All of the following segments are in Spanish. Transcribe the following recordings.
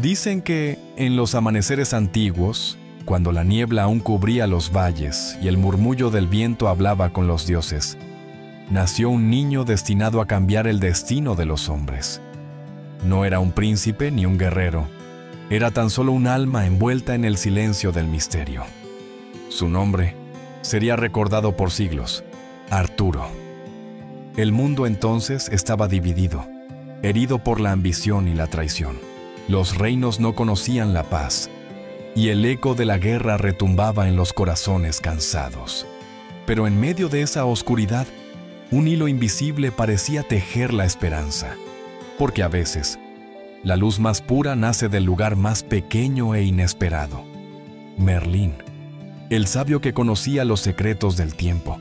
Dicen que en los amaneceres antiguos, cuando la niebla aún cubría los valles y el murmullo del viento hablaba con los dioses, nació un niño destinado a cambiar el destino de los hombres. No era un príncipe ni un guerrero, era tan solo un alma envuelta en el silencio del misterio. Su nombre sería recordado por siglos: Arturo. El mundo entonces estaba dividido, herido por la ambición y la traición. Los reinos no conocían la paz, y el eco de la guerra retumbaba en los corazones cansados. Pero en medio de esa oscuridad, un hilo invisible parecía tejer la esperanza, porque a veces la luz más pura nace del lugar más pequeño e inesperado. Merlín, el sabio que conocía los secretos del tiempo,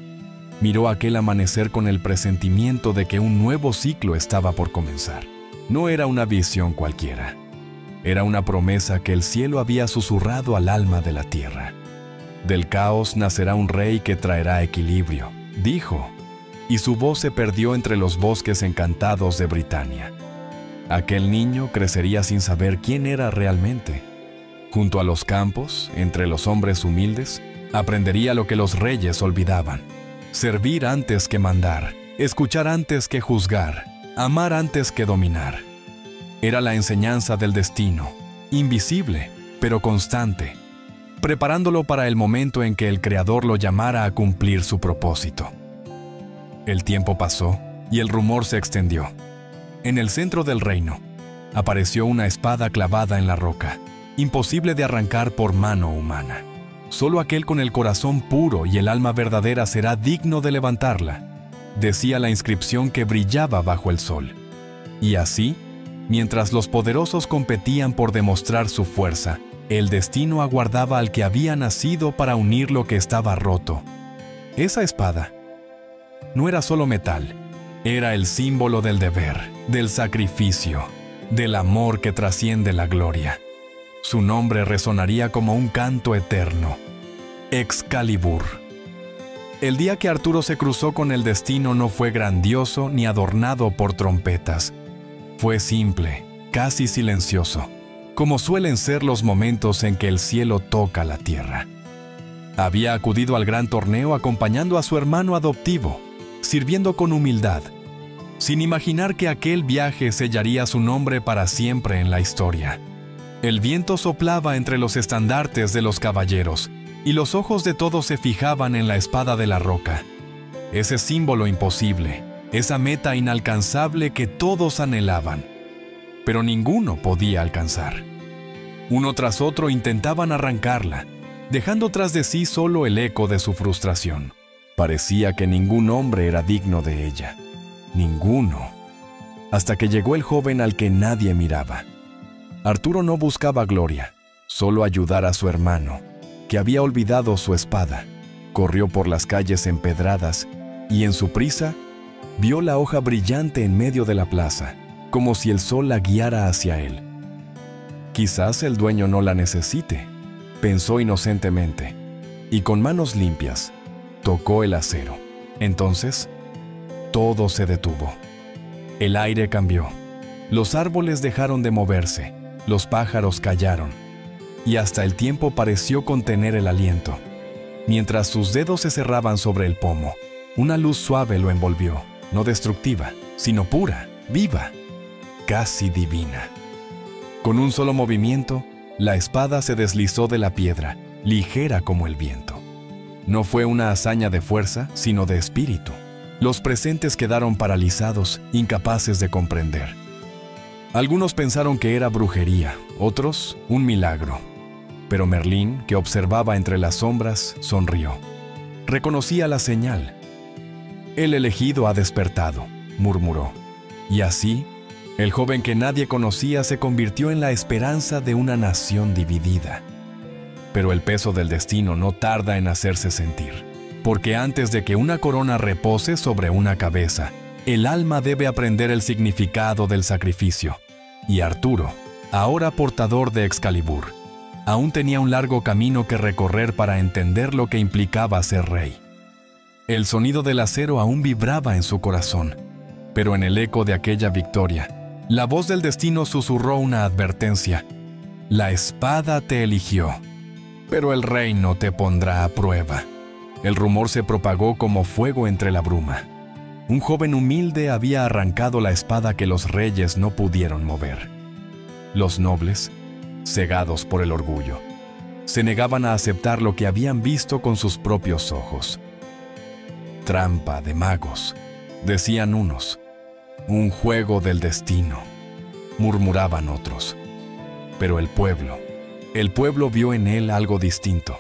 miró aquel amanecer con el presentimiento de que un nuevo ciclo estaba por comenzar. No era una visión cualquiera. Era una promesa que el cielo había susurrado al alma de la tierra. Del caos nacerá un rey que traerá equilibrio, dijo, y su voz se perdió entre los bosques encantados de Britania. Aquel niño crecería sin saber quién era realmente. Junto a los campos, entre los hombres humildes, aprendería lo que los reyes olvidaban: servir antes que mandar, escuchar antes que juzgar, amar antes que dominar. Era la enseñanza del destino, invisible, pero constante, preparándolo para el momento en que el Creador lo llamara a cumplir su propósito. El tiempo pasó y el rumor se extendió. En el centro del reino, apareció una espada clavada en la roca, imposible de arrancar por mano humana. Solo aquel con el corazón puro y el alma verdadera será digno de levantarla, decía la inscripción que brillaba bajo el sol. Y así, mientras los poderosos competían por demostrar su fuerza, el destino aguardaba al que había nacido para unir lo que estaba roto. Esa espada no era solo metal, era el símbolo del deber, del sacrificio, del amor que trasciende la gloria. Su nombre resonaría como un canto eterno: Excalibur. El día que Arturo se cruzó con el destino no fue grandioso ni adornado por trompetas. Fue simple, casi silencioso, como suelen ser los momentos en que el cielo toca la tierra. Había acudido al gran torneo acompañando a su hermano adoptivo, sirviendo con humildad, sin imaginar que aquel viaje sellaría su nombre para siempre en la historia. El viento soplaba entre los estandartes de los caballeros, y los ojos de todos se fijaban en la espada de la roca. Ese símbolo imposible, esa meta inalcanzable que todos anhelaban, pero ninguno podía alcanzar. Uno tras otro intentaban arrancarla, dejando tras de sí solo el eco de su frustración. Parecía que ningún hombre era digno de ella. Ninguno. Hasta que llegó el joven al que nadie miraba. Arturo no buscaba gloria, solo ayudar a su hermano, que había olvidado su espada. Corrió por las calles empedradas y en su prisa vio la hoja brillante en medio de la plaza, como si el sol la guiara hacia él. Quizás el dueño no la necesite, pensó inocentemente, y con manos limpias tocó el acero. Entonces, todo se detuvo. El aire cambió. Los árboles dejaron de moverse, los pájaros callaron, y hasta el tiempo pareció contener el aliento. Mientras sus dedos se cerraban sobre el pomo, una luz suave lo envolvió, no destructiva, sino pura, viva, casi divina. Con un solo movimiento, la espada se deslizó de la piedra, ligera como el viento. No fue una hazaña de fuerza, sino de espíritu. Los presentes quedaron paralizados, incapaces de comprender. Algunos pensaron que era brujería, otros un milagro. Pero Merlín, que observaba entre las sombras, sonrió. Reconocía la señal. «El elegido ha despertado», murmuró. Y así, el joven que nadie conocía se convirtió en la esperanza de una nación dividida. Pero el peso del destino no tarda en hacerse sentir, porque antes de que una corona repose sobre una cabeza, el alma debe aprender el significado del sacrificio. Y Arturo, ahora portador de Excalibur, aún tenía un largo camino que recorrer para entender lo que implicaba ser rey. El sonido del acero aún vibraba en su corazón, pero en el eco de aquella victoria, la voz del destino susurró una advertencia: La espada te eligió, pero el reino te pondrá a prueba. El rumor se propagó como fuego entre la bruma. Un joven humilde había arrancado la espada que los reyes no pudieron mover. Los nobles, cegados por el orgullo, se negaban a aceptar lo que habían visto con sus propios ojos. Trampa de magos, decían unos. Un juego del destino, murmuraban otros. Pero el pueblo vio en él algo distinto.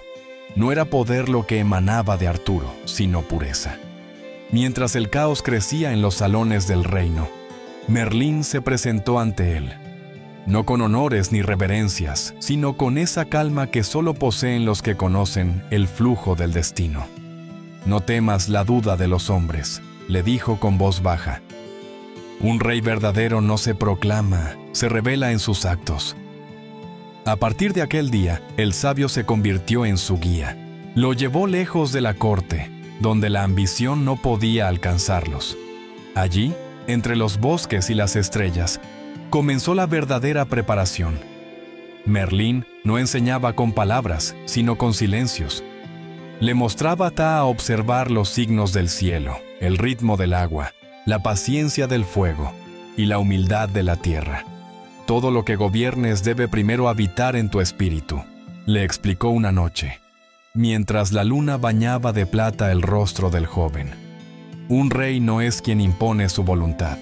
No era poder lo que emanaba de Arturo, sino pureza. Mientras el caos crecía en los salones del reino, Merlín se presentó ante él, no con honores ni reverencias, sino con esa calma que solo poseen los que conocen el flujo del destino. «No temas la duda de los hombres», le dijo con voz baja. «Un rey verdadero no se proclama, se revela en sus actos». A partir de aquel día, el sabio se convirtió en su guía. Lo llevó lejos de la corte, donde la ambición no podía alcanzarlos. Allí, entre los bosques y las estrellas, comenzó la verdadera preparación. Merlín no enseñaba con palabras, sino con silencios. Le mostraba a observar los signos del cielo, el ritmo del agua, la paciencia del fuego y la humildad de la tierra. Todo lo que gobiernes debe primero habitar en tu espíritu, le explicó una noche, mientras la luna bañaba de plata el rostro del joven. Un rey no es quien impone su voluntad,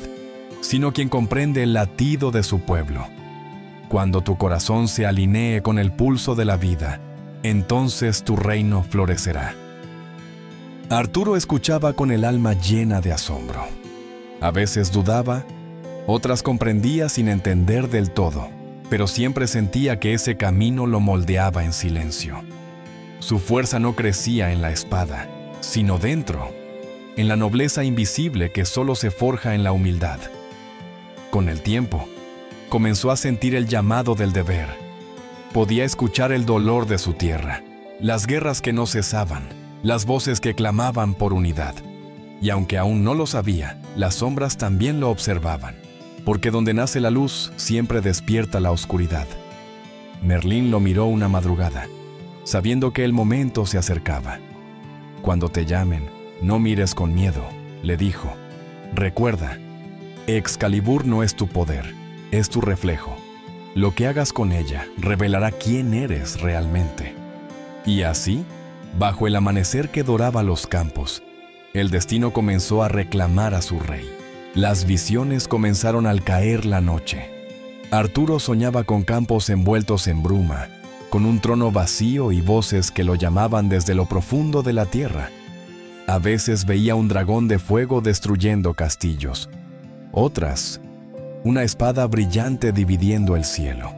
sino quien comprende el latido de su pueblo. Cuando tu corazón se alinee con el pulso de la vida, entonces tu reino florecerá. Arturo escuchaba con el alma llena de asombro. A veces dudaba, otras comprendía sin entender del todo, pero siempre sentía que ese camino lo moldeaba en silencio. Su fuerza no crecía en la espada, sino dentro, en la nobleza invisible que solo se forja en la humildad. Con el tiempo, comenzó a sentir el llamado del deber. Podía escuchar el dolor de su tierra, las guerras que no cesaban, las voces que clamaban por unidad. Y aunque aún no lo sabía, las sombras también lo observaban, porque donde nace la luz siempre despierta la oscuridad. Merlín lo miró una madrugada, sabiendo que el momento se acercaba. «Cuando te llamen, no mires con miedo», le dijo. «Recuerda, Excalibur no es tu poder, es tu reflejo. Lo que hagas con ella revelará quién eres realmente». Y así, bajo el amanecer que doraba los campos, el destino comenzó a reclamar a su rey. Las visiones comenzaron al caer la noche. Arturo soñaba con campos envueltos en bruma, con un trono vacío y voces que lo llamaban desde lo profundo de la tierra. A veces veía un dragón de fuego destruyendo castillos. Otras, una espada brillante dividiendo el cielo.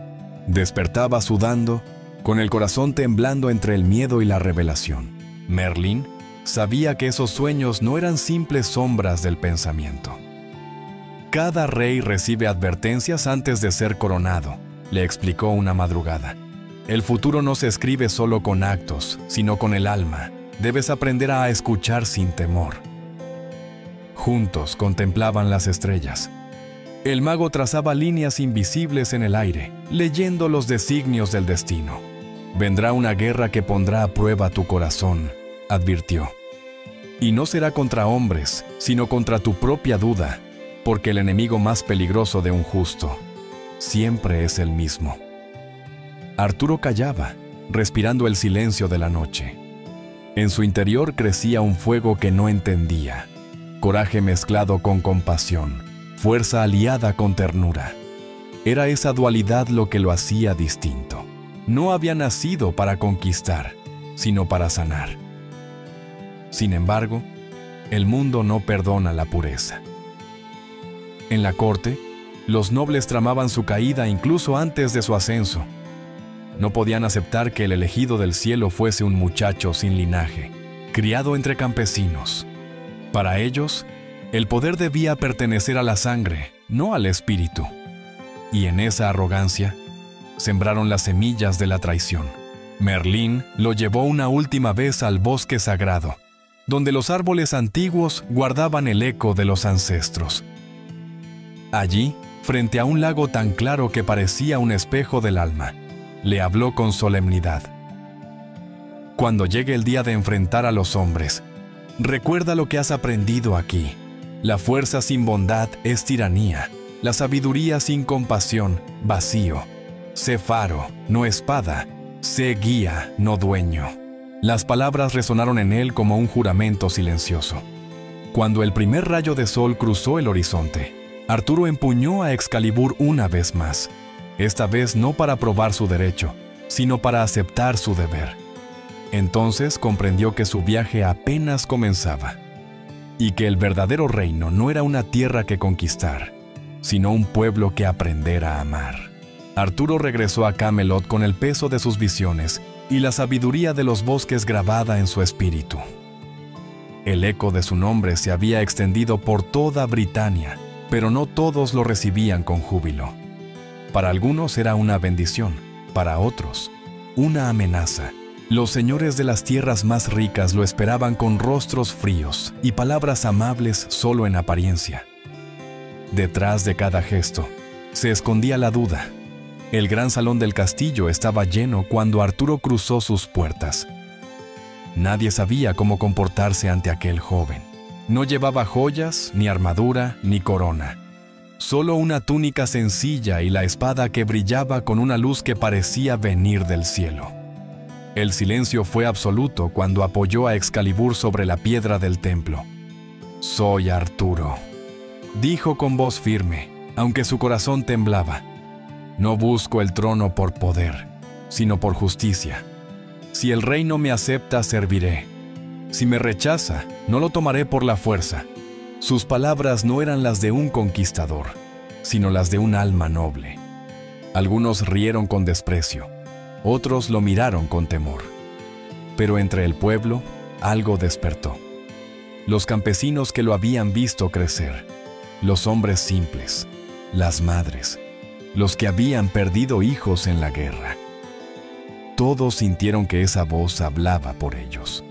Despertaba sudando, con el corazón temblando entre el miedo y la revelación. Merlín sabía que esos sueños no eran simples sombras del pensamiento. «Cada rey recibe advertencias antes de ser coronado», le explicó una madrugada. «El futuro no se escribe solo con actos, sino con el alma. Debes aprender a escuchar sin temor». Juntos contemplaban las estrellas. El mago trazaba líneas invisibles en el aire, leyendo los designios del destino. «Vendrá una guerra que pondrá a prueba tu corazón», advirtió. «Y no será contra hombres, sino contra tu propia duda, porque el enemigo más peligroso de un justo siempre es el mismo». Arturo callaba, respirando el silencio de la noche. En su interior crecía un fuego que no entendía, coraje mezclado con compasión, fuerza aliada con ternura. Era esa dualidad lo que lo hacía distinto. No había nacido para conquistar, sino para sanar. Sin embargo, el mundo no perdona la pureza. En la corte, los nobles tramaban su caída incluso antes de su ascenso. No podían aceptar que el elegido del cielo fuese un muchacho sin linaje, criado entre campesinos. Para ellos, el poder debía pertenecer a la sangre, no al espíritu. Y en esa arrogancia, sembraron las semillas de la traición. Merlín lo llevó una última vez al bosque sagrado, donde los árboles antiguos guardaban el eco de los ancestros. Allí, frente a un lago tan claro que parecía un espejo del alma, le habló con solemnidad. Cuando llegue el día de enfrentar a los hombres, recuerda lo que has aprendido aquí. La fuerza sin bondad es tiranía. La sabiduría sin compasión, vacío. Sé faro, no espada. Sé guía, no dueño. Las palabras resonaron en él como un juramento silencioso. Cuando el primer rayo de sol cruzó el horizonte, Arturo empuñó a Excalibur una vez más. Esta vez no para probar su derecho, sino para aceptar su deber. Entonces comprendió que su viaje apenas comenzaba, y que el verdadero reino no era una tierra que conquistar, sino un pueblo que aprender a amar. Arturo regresó a Camelot con el peso de sus visiones y la sabiduría de los bosques grabada en su espíritu. El eco de su nombre se había extendido por toda Britania, pero no todos lo recibían con júbilo. Para algunos era una bendición, para otros, una amenaza. Los señores de las tierras más ricas lo esperaban con rostros fríos y palabras amables solo en apariencia. Detrás de cada gesto, se escondía la duda. El gran salón del castillo estaba lleno cuando Arturo cruzó sus puertas. Nadie sabía cómo comportarse ante aquel joven. No llevaba joyas, ni armadura, ni corona. Solo una túnica sencilla y la espada que brillaba con una luz que parecía venir del cielo. El silencio fue absoluto cuando apoyó a Excalibur sobre la piedra del templo. «Soy Arturo», dijo con voz firme, aunque su corazón temblaba. «No busco el trono por poder, sino por justicia. Si el reino me acepta, serviré. Si me rechaza, no lo tomaré por la fuerza». Sus palabras no eran las de un conquistador, sino las de un alma noble. Algunos rieron con desprecio, otros lo miraron con temor. Pero entre el pueblo, algo despertó. Los campesinos que lo habían visto crecer, los hombres simples, las madres, los que habían perdido hijos en la guerra. Todos sintieron que esa voz hablaba por ellos.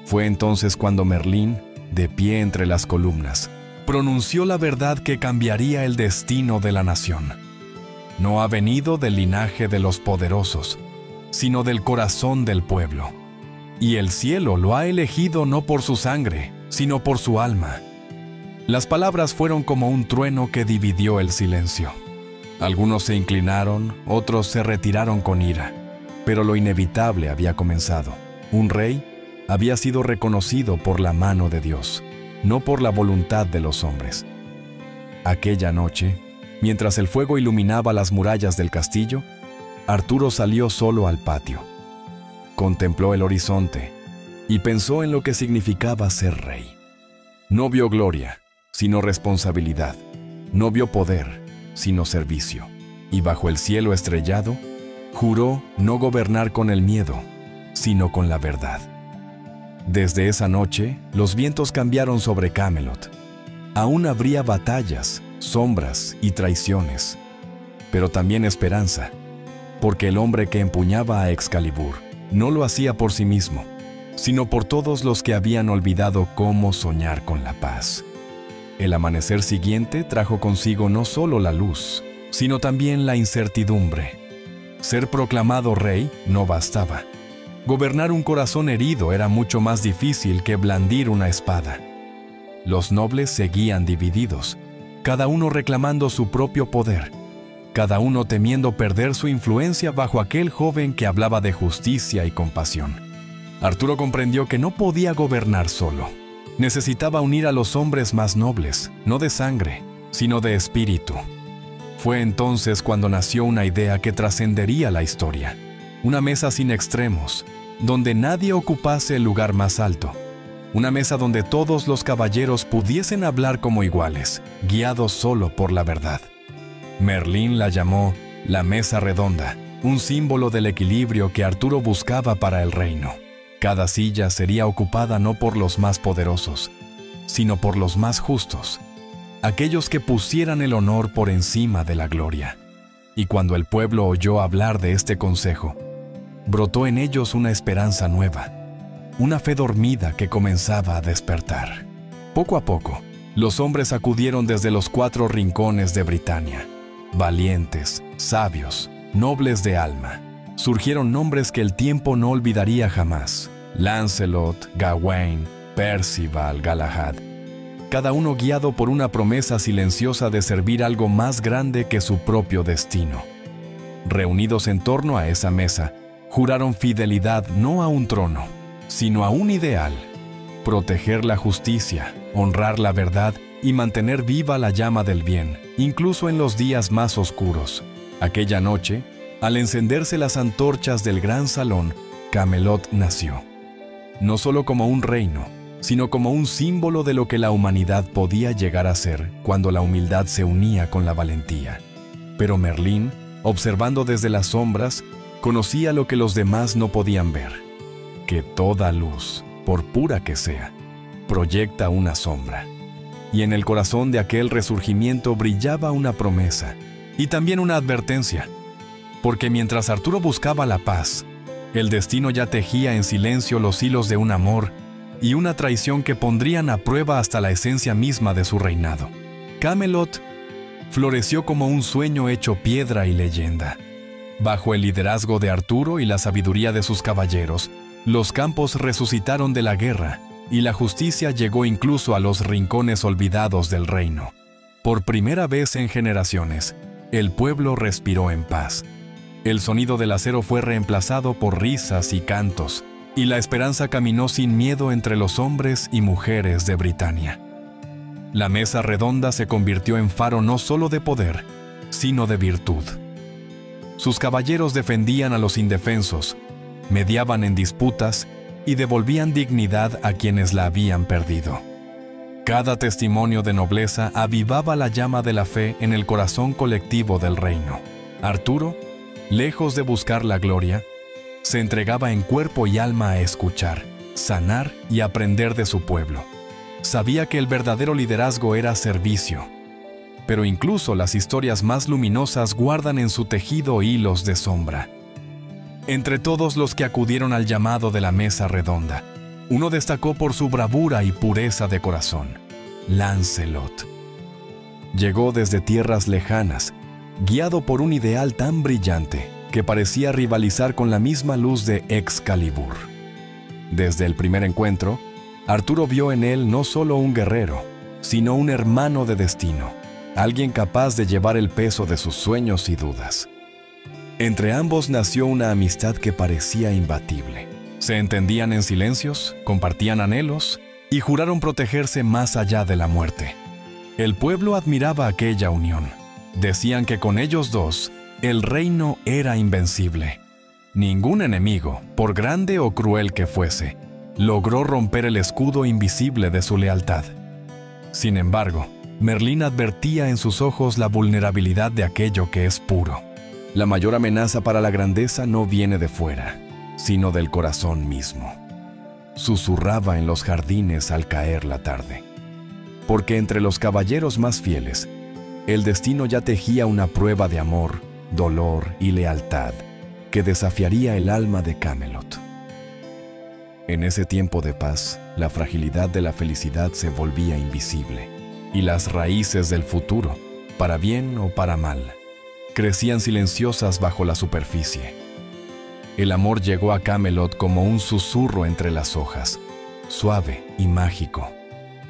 Fue entonces cuando Merlín, de pie entre las columnas, pronunció la verdad que cambiaría el destino de la nación. No ha venido del linaje de los poderosos, sino del corazón del pueblo. Y el cielo lo ha elegido no por su sangre, sino por su alma. Las palabras fueron como un trueno que dividió el silencio. Algunos se inclinaron, otros se retiraron con ira, pero lo inevitable había comenzado. Un rey había sido reconocido por la mano de Dios, no por la voluntad de los hombres. Aquella noche, mientras el fuego iluminaba las murallas del castillo, Arturo salió solo al patio. Contempló el horizonte y pensó en lo que significaba ser rey. No vio gloria, sino responsabilidad. No vio poder, sino servicio. Y bajo el cielo estrellado, juró no gobernar con el miedo, sino con la verdad. Desde esa noche, los vientos cambiaron sobre Camelot. Aún habría batallas, sombras y traiciones, pero también esperanza, porque el hombre que empuñaba a Excalibur no lo hacía por sí mismo, sino por todos los que habían olvidado cómo soñar con la paz. El amanecer siguiente trajo consigo no solo la luz, sino también la incertidumbre. Ser proclamado rey no bastaba. Gobernar un corazón herido era mucho más difícil que blandir una espada. Los nobles seguían divididos, cada uno reclamando su propio poder, cada uno temiendo perder su influencia bajo aquel joven que hablaba de justicia y compasión. Arturo comprendió que no podía gobernar solo. Necesitaba unir a los hombres más nobles, no de sangre, sino de espíritu. Fue entonces cuando nació una idea que trascendería la historia. Una mesa sin extremos, donde nadie ocupase el lugar más alto. Una mesa donde todos los caballeros pudiesen hablar como iguales, guiados solo por la verdad. Merlín la llamó la Mesa Redonda, un símbolo del equilibrio que Arturo buscaba para el reino. Cada silla sería ocupada no por los más poderosos, sino por los más justos, aquellos que pusieran el honor por encima de la gloria. Y cuando el pueblo oyó hablar de este consejo, brotó en ellos una esperanza nueva, una fe dormida que comenzaba a despertar. Poco a poco, los hombres acudieron desde los 4 rincones de Britania, valientes, sabios, nobles de alma. Surgieron nombres que el tiempo no olvidaría jamás: Lancelot, Gawain, Percival, Galahad. Cada uno guiado por una promesa silenciosa de servir algo más grande que su propio destino. Reunidos en torno a esa mesa, juraron fidelidad no a un trono, sino a un ideal: proteger la justicia, honrar la verdad y mantener viva la llama del bien, incluso en los días más oscuros. Aquella noche, al encenderse las antorchas del gran salón, Camelot nació. No solo como un reino, sino como un símbolo de lo que la humanidad podía llegar a ser cuando la humildad se unía con la valentía. Pero Merlín, observando desde las sombras, conocía lo que los demás no podían ver: que toda luz, por pura que sea, proyecta una sombra. Y en el corazón de aquel resurgimiento brillaba una promesa y también una advertencia, porque mientras Arturo buscaba la paz, el destino ya tejía en silencio los hilos de un amor y una traición que pondrían a prueba hasta la esencia misma de su reinado. Camelot floreció como un sueño hecho piedra y leyenda. Bajo el liderazgo de Arturo y la sabiduría de sus caballeros, los campos resucitaron de la guerra y la justicia llegó incluso a los rincones olvidados del reino. Por primera vez en generaciones, el pueblo respiró en paz. El sonido del acero fue reemplazado por risas y cantos, y la esperanza caminó sin miedo entre los hombres y mujeres de Britania. La mesa redonda se convirtió en faro no solo de poder, sino de virtud. Sus caballeros defendían a los indefensos, mediaban en disputas y devolvían dignidad a quienes la habían perdido. Cada testimonio de nobleza avivaba la llama de la fe en el corazón colectivo del reino. Arturo, lejos de buscar la gloria, se entregaba en cuerpo y alma a escuchar, sanar y aprender de su pueblo. Sabía que el verdadero liderazgo era servicio, pero incluso las historias más luminosas guardan en su tejido hilos de sombra. Entre todos los que acudieron al llamado de la mesa redonda, uno destacó por su bravura y pureza de corazón: Lancelot. Llegó desde tierras lejanas, guiado por un ideal tan brillante que parecía rivalizar con la misma luz de Excalibur. Desde el primer encuentro, Arturo vio en él no solo un guerrero, sino un hermano de destino, alguien capaz de llevar el peso de sus sueños y dudas. Entre ambos nació una amistad que parecía imbatible. Se entendían en silencios, compartían anhelos y juraron protegerse más allá de la muerte. El pueblo admiraba aquella unión. Decían que con ellos dos, el reino era invencible. Ningún enemigo, por grande o cruel que fuese, logró romper el escudo invisible de su lealtad. Sin embargo, Merlín advertía en sus ojos la vulnerabilidad de aquello que es puro. La mayor amenaza para la grandeza no viene de fuera, sino del corazón mismo. Susurraba en los jardines al caer la tarde. Porque entre los caballeros más fieles, el destino ya tejía una prueba de amor, dolor y lealtad que desafiaría el alma de Camelot. En ese tiempo de paz, la fragilidad de la felicidad se volvía invisible, y las raíces del futuro, para bien o para mal, crecían silenciosas bajo la superficie. El amor llegó a Camelot como un susurro entre las hojas, suave y mágico,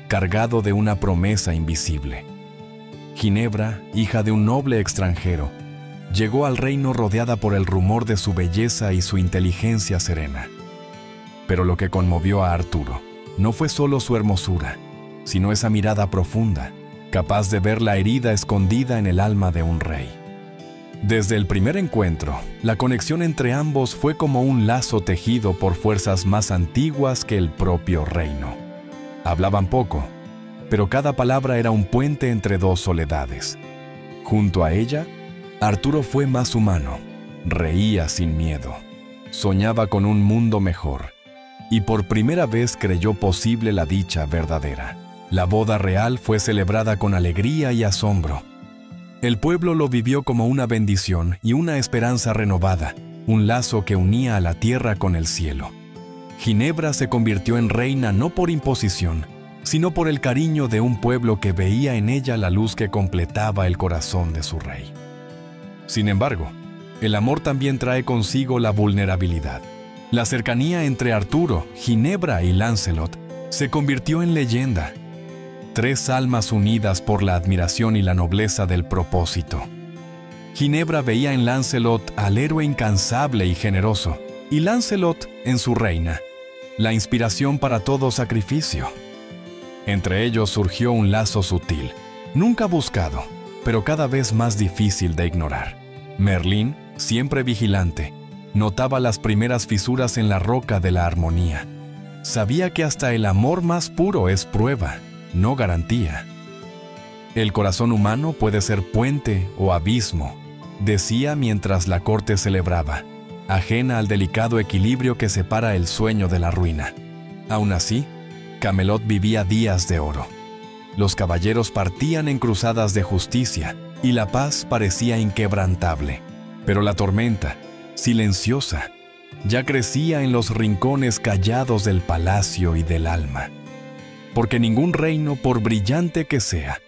cargado de una promesa invisible. Ginebra, hija de un noble extranjero, llegó al reino rodeada por el rumor de su belleza y su inteligencia serena. Pero lo que conmovió a Arturo no fue solo su hermosura, sino esa mirada profunda, capaz de ver la herida escondida en el alma de un rey. Desde el primer encuentro, la conexión entre ambos fue como un lazo tejido por fuerzas más antiguas que el propio reino. Hablaban poco, pero cada palabra era un puente entre dos soledades. Junto a ella, Arturo fue más humano, reía sin miedo, soñaba con un mundo mejor, y por primera vez creyó posible la dicha verdadera. La boda real fue celebrada con alegría y asombro. El pueblo lo vivió como una bendición y una esperanza renovada, un lazo que unía a la tierra con el cielo. Ginebra se convirtió en reina no por imposición, sino por el cariño de un pueblo que veía en ella la luz que completaba el corazón de su rey. Sin embargo, el amor también trae consigo la vulnerabilidad. La cercanía entre Arturo, Ginebra y Lancelot se convirtió en leyenda. 3 almas unidas por la admiración y la nobleza del propósito. Ginebra veía en Lancelot al héroe incansable y generoso, y Lancelot en su reina, la inspiración para todo sacrificio. Entre ellos surgió un lazo sutil, nunca buscado, pero cada vez más difícil de ignorar. Merlín, siempre vigilante, notaba las primeras fisuras en la roca de la armonía. Sabía que hasta el amor más puro es prueba, no garantía. El corazón humano puede ser puente o abismo, decía mientras la corte celebraba, ajena al delicado equilibrio que separa el sueño de la ruina. Aún así, Camelot vivía días de oro. Los caballeros partían en cruzadas de justicia y la paz parecía inquebrantable. Pero la tormenta, silenciosa, ya crecía en los rincones callados del palacio y del alma. Porque ningún reino, por brillante que sea,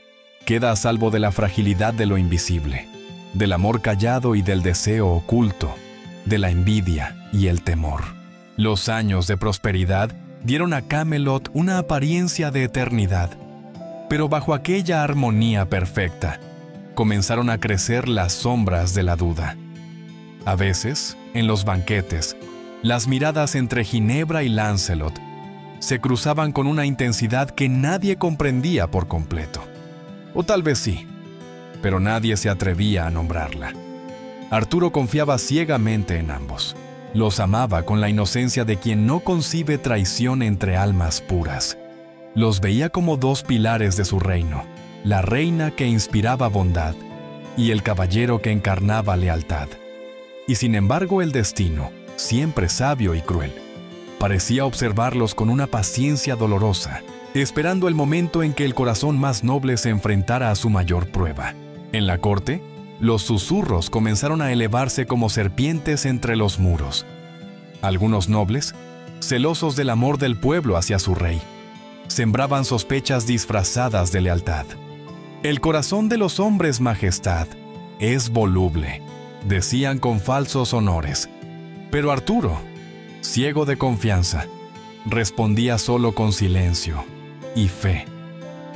queda a salvo de la fragilidad de lo invisible, del amor callado y del deseo oculto, de la envidia y el temor. Los años de prosperidad dieron a Camelot una apariencia de eternidad, pero bajo aquella armonía perfecta, comenzaron a crecer las sombras de la duda. A veces, en los banquetes, las miradas entre Ginebra y Lancelot se cruzaban con una intensidad que nadie comprendía por completo. O tal vez sí, pero nadie se atrevía a nombrarla. Arturo confiaba ciegamente en ambos. Los amaba con la inocencia de quien no concibe traición entre almas puras. Los veía como 2 pilares de su reino, la reina que inspiraba bondad y el caballero que encarnaba lealtad. Y sin embargo el destino, siempre sabio y cruel, parecía observarlos con una paciencia dolorosa, esperando el momento en que el corazón más noble se enfrentara a su mayor prueba. En la corte, los susurros comenzaron a elevarse como serpientes entre los muros. Algunos nobles, celosos del amor del pueblo hacia su rey, sembraban sospechas disfrazadas de lealtad. El corazón de los hombres, majestad, es voluble, decían con falsos honores. Pero Arturo, ciego de confianza, respondía solo con silencio y fe.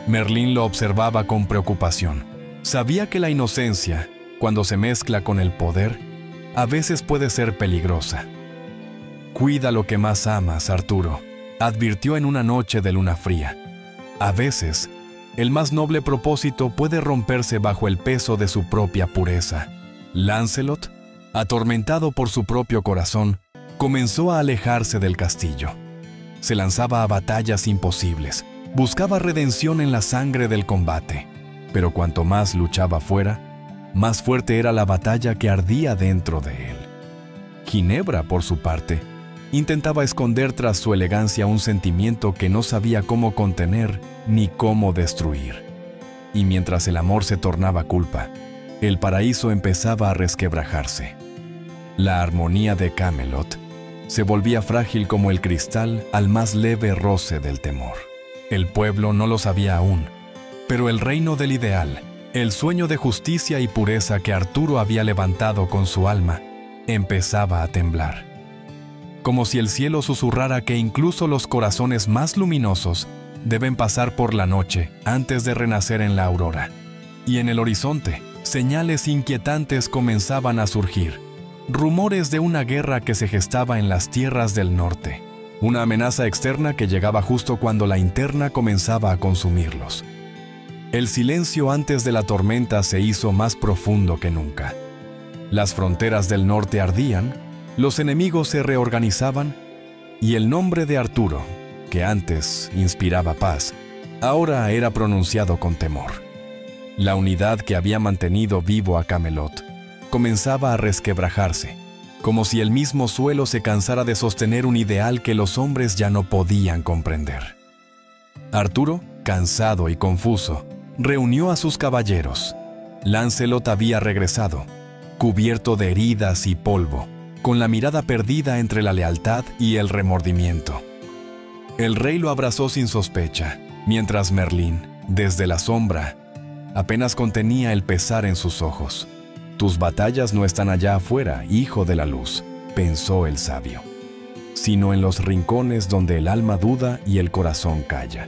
Merlín lo observaba con preocupación. Sabía que la inocencia, cuando se mezcla con el poder, a veces puede ser peligrosa. «Cuida lo que más amas, Arturo», advirtió en una noche de luna fría. A veces, el más noble propósito puede romperse bajo el peso de su propia pureza. Lancelot, atormentado por su propio corazón, comenzó a alejarse del castillo. Se lanzaba a batallas imposibles, buscaba redención en la sangre del combate. Pero cuanto más luchaba fuera, más fuerte era la batalla que ardía dentro de él. Ginebra, por su parte, intentaba esconder tras su elegancia un sentimiento que no sabía cómo contener ni cómo destruir. Y mientras el amor se tornaba culpa, el paraíso empezaba a resquebrajarse. La armonía de Camelot se volvía frágil como el cristal al más leve roce del temor. El pueblo no lo sabía aún, pero el reino del ideal, el sueño de justicia y pureza que Arturo había levantado con su alma, empezaba a temblar. Como si el cielo susurrara que incluso los corazones más luminosos deben pasar por la noche antes de renacer en la aurora. Y en el horizonte, señales inquietantes comenzaban a surgir, rumores de una guerra que se gestaba en las tierras del norte, una amenaza externa que llegaba justo cuando la interna comenzaba a consumirlos. El silencio antes de la tormenta se hizo más profundo que nunca. Las fronteras del norte ardían, los enemigos se reorganizaban, y el nombre de Arturo, que antes inspiraba paz, ahora era pronunciado con temor. La unidad que había mantenido vivo a Camelot comenzaba a resquebrajarse, como si el mismo suelo se cansara de sostener un ideal que los hombres ya no podían comprender. Arturo, cansado y confuso, reunió a sus caballeros. Lancelot había regresado, cubierto de heridas y polvo, con la mirada perdida entre la lealtad y el remordimiento. El rey lo abrazó sin sospecha, mientras Merlín, desde la sombra, apenas contenía el pesar en sus ojos. Tus batallas no están allá afuera, hijo de la luz, pensó el sabio, sino en los rincones donde el alma duda y el corazón calla.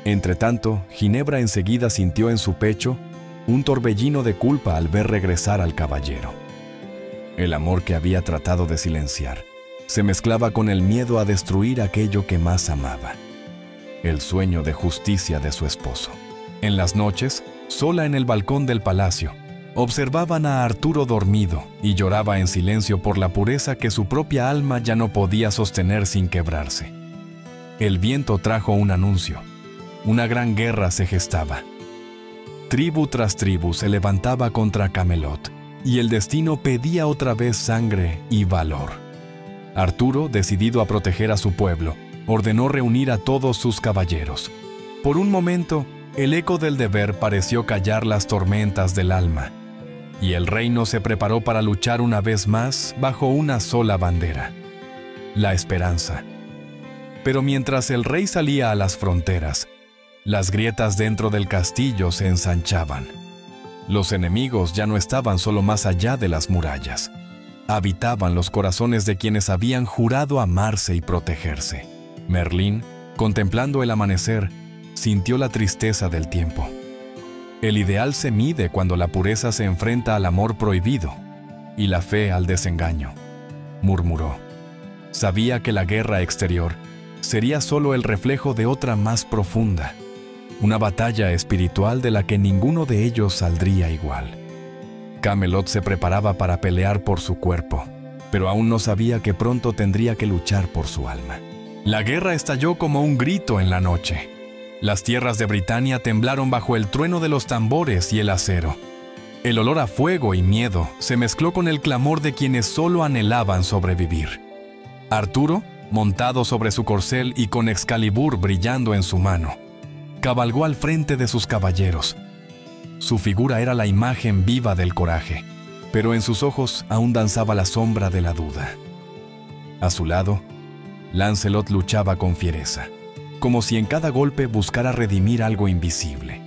Entretanto, Ginebra enseguida sintió en su pecho un torbellino de culpa al ver regresar al caballero. El amor que había tratado de silenciar se mezclaba con el miedo a destruir aquello que más amaba, el sueño de justicia de su esposo. En las noches, sola en el balcón del palacio, observaban a Arturo dormido y lloraba en silencio por la pureza que su propia alma ya no podía sostener sin quebrarse. El viento trajo un anuncio. Una gran guerra se gestaba. Tribu tras tribu se levantaba contra Camelot, y el destino pedía otra vez sangre y valor. Arturo, decidido a proteger a su pueblo, ordenó reunir a todos sus caballeros. Por un momento, el eco del deber pareció callar las tormentas del alma, y el reino se preparó para luchar una vez más bajo una sola bandera: la esperanza. Pero mientras el rey salía a las fronteras, las grietas dentro del castillo se ensanchaban. Los enemigos ya no estaban solo más allá de las murallas. Habitaban los corazones de quienes habían jurado amarse y protegerse. Merlín, contemplando el amanecer, sintió la tristeza del tiempo. El ideal se mide cuando la pureza se enfrenta al amor prohibido y la fe al desengaño, murmuró. Sabía que la guerra exterior sería solo el reflejo de otra más profunda, una batalla espiritual de la que ninguno de ellos saldría igual. Camelot se preparaba para pelear por su cuerpo, pero aún no sabía que pronto tendría que luchar por su alma. La guerra estalló como un grito en la noche. Las tierras de Britania temblaron bajo el trueno de los tambores y el acero. El olor a fuego y miedo se mezcló con el clamor de quienes solo anhelaban sobrevivir. Arturo, montado sobre su corcel y con Excalibur brillando en su mano, cabalgó al frente de sus caballeros. Su figura era la imagen viva del coraje, pero en sus ojos aún danzaba la sombra de la duda. A su lado, Lancelot luchaba con fiereza, como si en cada golpe buscara redimir algo invisible.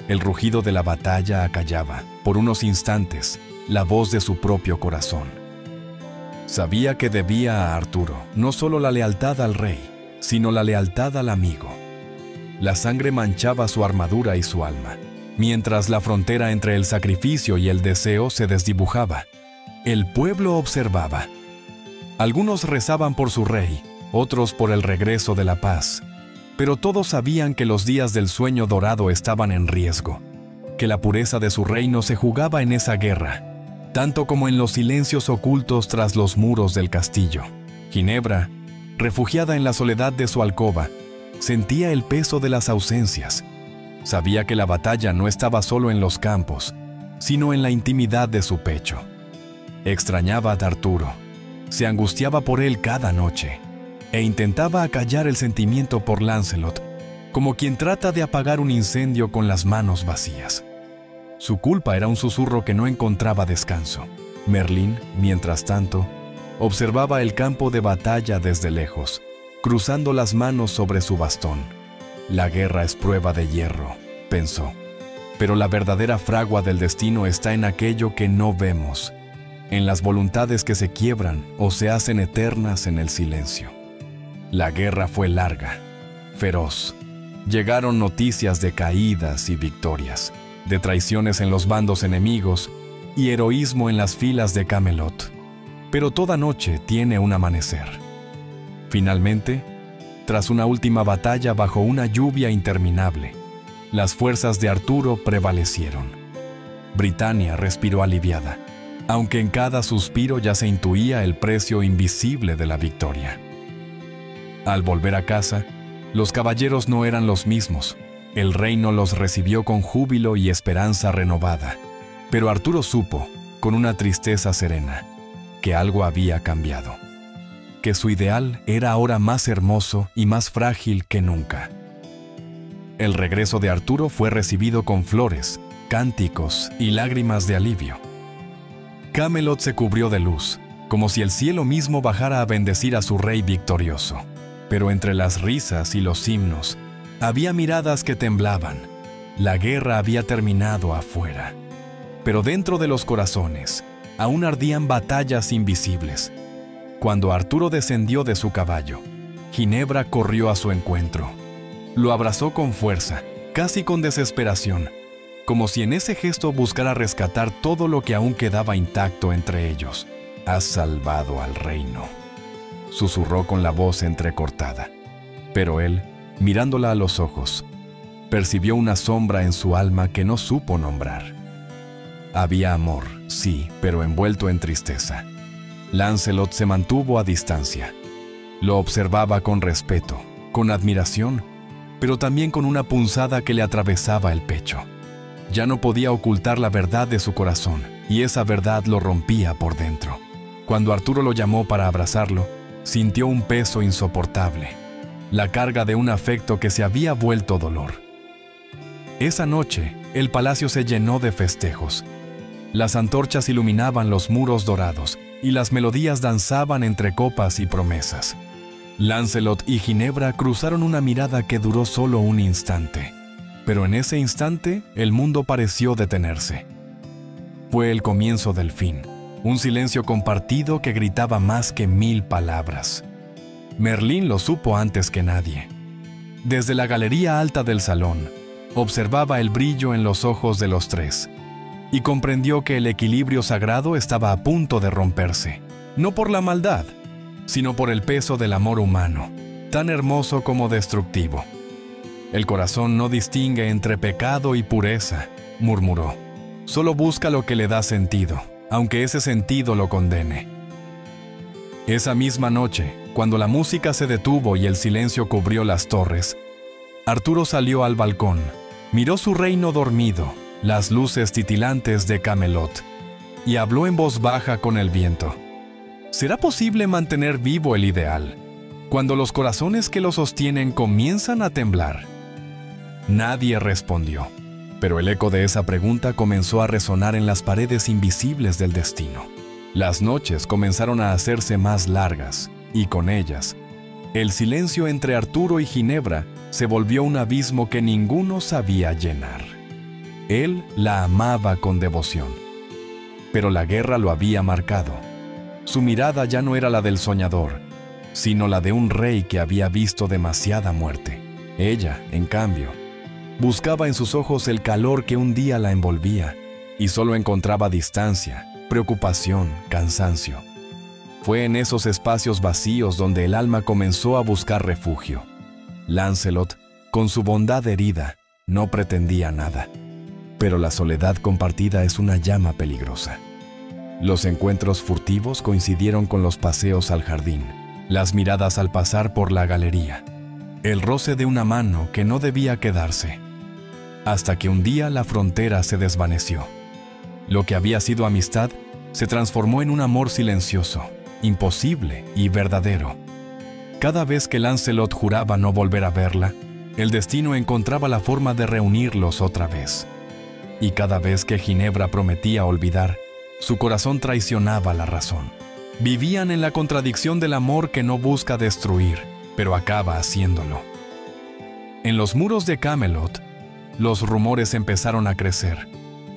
El rugido de la batalla acallaba, por unos instantes, la voz de su propio corazón. Sabía que debía a Arturo no solo la lealtad al rey, sino la lealtad al amigo. La sangre manchaba su armadura y su alma, mientras la frontera entre el sacrificio y el deseo se desdibujaba. El pueblo observaba. Algunos rezaban por su rey, otros por el regreso de la paz, pero todos sabían que los días del sueño dorado estaban en riesgo, que la pureza de su reino se jugaba en esa guerra, tanto como en los silencios ocultos tras los muros del castillo. Ginebra, refugiada en la soledad de su alcoba, sentía el peso de las ausencias. Sabía que la batalla no estaba solo en los campos, sino en la intimidad de su pecho. Extrañaba a Arturo, se angustiaba por él cada noche, e intentaba acallar el sentimiento por Lancelot, como quien trata de apagar un incendio con las manos vacías. Su culpa era un susurro que no encontraba descanso. Merlín, mientras tanto, observaba el campo de batalla desde lejos, cruzando las manos sobre su bastón. La guerra es prueba de hierro, pensó, pero la verdadera fragua del destino está en aquello que no vemos, en las voluntades que se quiebran o se hacen eternas en el silencio. La guerra fue larga, feroz. Llegaron noticias de caídas y victorias, de traiciones en los bandos enemigos y heroísmo en las filas de Camelot. Pero toda noche tiene un amanecer. Finalmente, tras una última batalla bajo una lluvia interminable, las fuerzas de Arturo prevalecieron. Britania respiró aliviada, aunque en cada suspiro ya se intuía el precio invisible de la victoria. Al volver a casa, los caballeros no eran los mismos. El reino los recibió con júbilo y esperanza renovada. Pero Arturo supo, con una tristeza serena, que algo había cambiado, que su ideal era ahora más hermoso y más frágil que nunca. El regreso de Arturo fue recibido con flores, cánticos y lágrimas de alivio. Camelot se cubrió de luz, como si el cielo mismo bajara a bendecir a su rey victorioso. Pero entre las risas y los himnos, había miradas que temblaban. La guerra había terminado afuera. pero dentro de los corazones aún ardían batallas invisibles. Cuando Arturo descendió de su caballo, Ginebra corrió a su encuentro. Lo abrazó con fuerza, casi con desesperación, como si en ese gesto buscara rescatar todo lo que aún quedaba intacto entre ellos. «Has salvado al reino», susurró con la voz entrecortada. Pero él, mirándola a los ojos, percibió una sombra en su alma que no supo nombrar. Había amor, sí, pero envuelto en tristeza. Lancelot se mantuvo a distancia. Lo observaba con respeto, con admiración, pero también con una punzada que le atravesaba el pecho. Ya no podía ocultar la verdad de su corazón, y esa verdad lo rompía por dentro. Cuando Arturo lo llamó para abrazarlo, sintió un peso insoportable, la carga de un afecto que se había vuelto dolor. Esa noche, el palacio se llenó de festejos. Las antorchas iluminaban los muros dorados, y las melodías danzaban entre copas y promesas. Lancelot y Ginebra cruzaron una mirada que duró solo un instante, pero en ese instante el mundo pareció detenerse. Fue el comienzo del fin, un silencio compartido que gritaba más que 1000 palabras. Merlín lo supo antes que nadie. Desde la galería alta del salón, observaba el brillo en los ojos de los tres, y comprendió que el equilibrio sagrado estaba a punto de romperse, no por la maldad, sino por el peso del amor humano, tan hermoso como destructivo. «El corazón no distingue entre pecado y pureza», murmuró. «Solo busca lo que le da sentido, aunque ese sentido lo condene». Esa misma noche, cuando la música se detuvo y el silencio cubrió las torres, Arturo salió al balcón, miró su reino dormido, las luces titilantes de Camelot, y habló en voz baja con el viento. ¿Será posible mantener vivo el ideal cuando los corazones que lo sostienen comienzan a temblar? Nadie respondió, pero el eco de esa pregunta comenzó a resonar en las paredes invisibles del destino. Las noches comenzaron a hacerse más largas, y con ellas, el silencio entre Arturo y Ginebra se volvió un abismo que ninguno sabía llenar. Él la amaba con devoción, pero la guerra lo había marcado. Su mirada ya no era la del soñador, sino la de un rey que había visto demasiada muerte. Ella, en cambio, buscaba en sus ojos el calor que un día la envolvía, y solo encontraba distancia, preocupación, cansancio. Fue en esos espacios vacíos donde el alma comenzó a buscar refugio. Lancelot, con su bondad herida, no pretendía nada. Pero la soledad compartida es una llama peligrosa. Los encuentros furtivos coincidieron con los paseos al jardín, las miradas al pasar por la galería, el roce de una mano que no debía quedarse, hasta que un día la frontera se desvaneció. Lo que había sido amistad se transformó en un amor silencioso, imposible y verdadero. Cada vez que Lancelot juraba no volver a verla, el destino encontraba la forma de reunirlos otra vez. Y cada vez que Ginebra prometía olvidar, su corazón traicionaba la razón. Vivían en la contradicción del amor que no busca destruir, pero acaba haciéndolo. En los muros de Camelot, los rumores empezaron a crecer.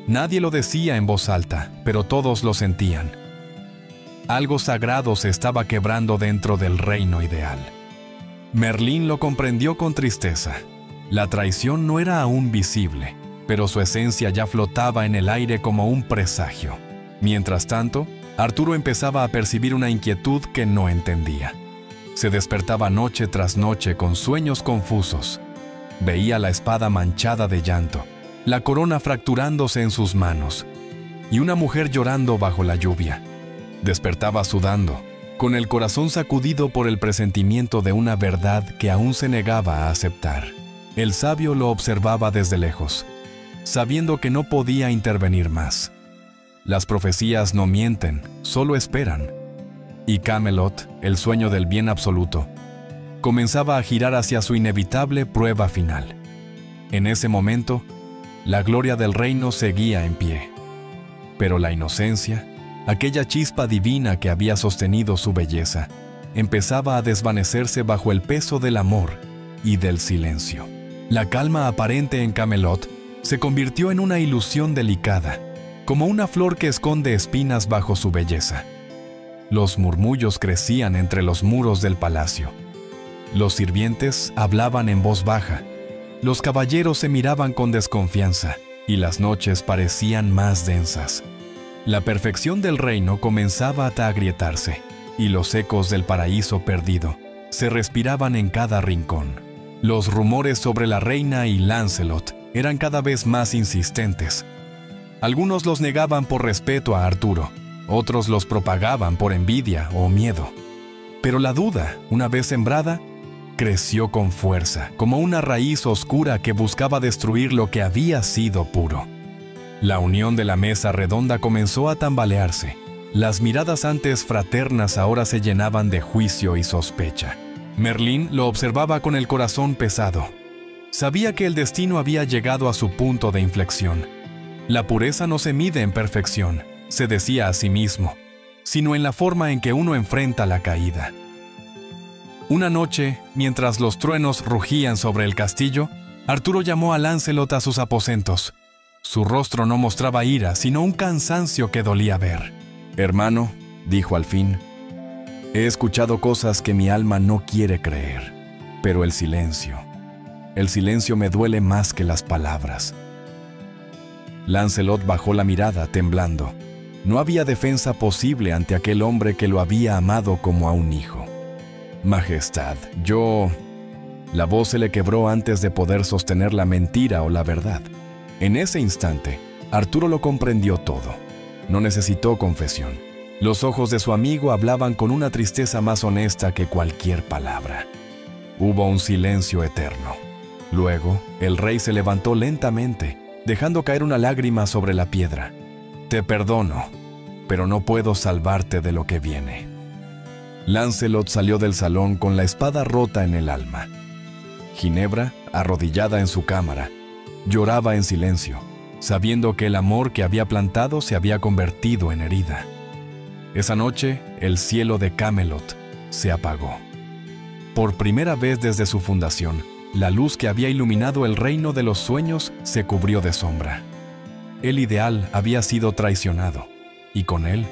Nadie lo decía en voz alta, pero todos lo sentían. Algo sagrado se estaba quebrando dentro del reino ideal. Merlín lo comprendió con tristeza. La traición no era aún visible, pero su esencia ya flotaba en el aire como un presagio. Mientras tanto, Arturo empezaba a percibir una inquietud que no entendía. Se despertaba noche tras noche con sueños confusos. Veía la espada manchada de llanto, la corona fracturándose en sus manos, y una mujer llorando bajo la lluvia. Despertaba sudando, con el corazón sacudido por el presentimiento de una verdad que aún se negaba a aceptar. El sabio lo observaba desde lejos, sabiendo que no podía intervenir más. Las profecías no mienten, solo esperan. Y Camelot, el sueño del bien absoluto, comenzaba a girar hacia su inevitable prueba final. En ese momento, la gloria del reino seguía en pie. Pero la inocencia, aquella chispa divina que había sostenido su belleza, empezaba a desvanecerse bajo el peso del amor y del silencio. La calma aparente en Camelot se convirtió en una ilusión delicada, como una flor que esconde espinas bajo su belleza. Los murmullos crecían entre los muros del palacio. Los sirvientes hablaban en voz baja, los caballeros se miraban con desconfianza y las noches parecían más densas. La perfección del reino comenzaba a agrietarse y los ecos del paraíso perdido se respiraban en cada rincón. Los rumores sobre la reina y Lancelot eran cada vez más insistentes. Algunos los negaban por respeto a Arturo, otros los propagaban por envidia o miedo. Pero la duda, una vez sembrada, creció con fuerza, como una raíz oscura que buscaba destruir lo que había sido puro. La unión de la mesa redonda comenzó a tambalearse. Las miradas antes fraternas ahora se llenaban de juicio y sospecha. Merlín lo observaba con el corazón pesado. Sabía que el destino había llegado a su punto de inflexión. La pureza no se mide en perfección, se decía a sí mismo, sino en la forma en que uno enfrenta la caída. Una noche, mientras los truenos rugían sobre el castillo, Arturo llamó a Lancelot a sus aposentos. Su rostro no mostraba ira, sino un cansancio que dolía ver. «Hermano», dijo al fin, «he escuchado cosas que mi alma no quiere creer, pero el silencio me duele más que las palabras». Lancelot bajó la mirada, temblando. No había defensa posible ante aquel hombre que lo había amado como a un hijo. «Majestad, yo...» La voz se le quebró antes de poder sostener la mentira o la verdad. En ese instante, Arturo lo comprendió todo. No necesitó confesión. Los ojos de su amigo hablaban con una tristeza más honesta que cualquier palabra. Hubo un silencio eterno. Luego, el rey se levantó lentamente, dejando caer una lágrima sobre la piedra. «Te perdono, pero no puedo salvarte de lo que viene». Lancelot salió del salón con la espada rota en el alma. Ginebra, arrodillada en su cámara, lloraba en silencio, sabiendo que el amor que había plantado se había convertido en herida. Esa noche, el cielo de Camelot se apagó. Por primera vez desde su fundación, la luz que había iluminado el reino de los sueños se cubrió de sombra. El ideal había sido traicionado, y con él,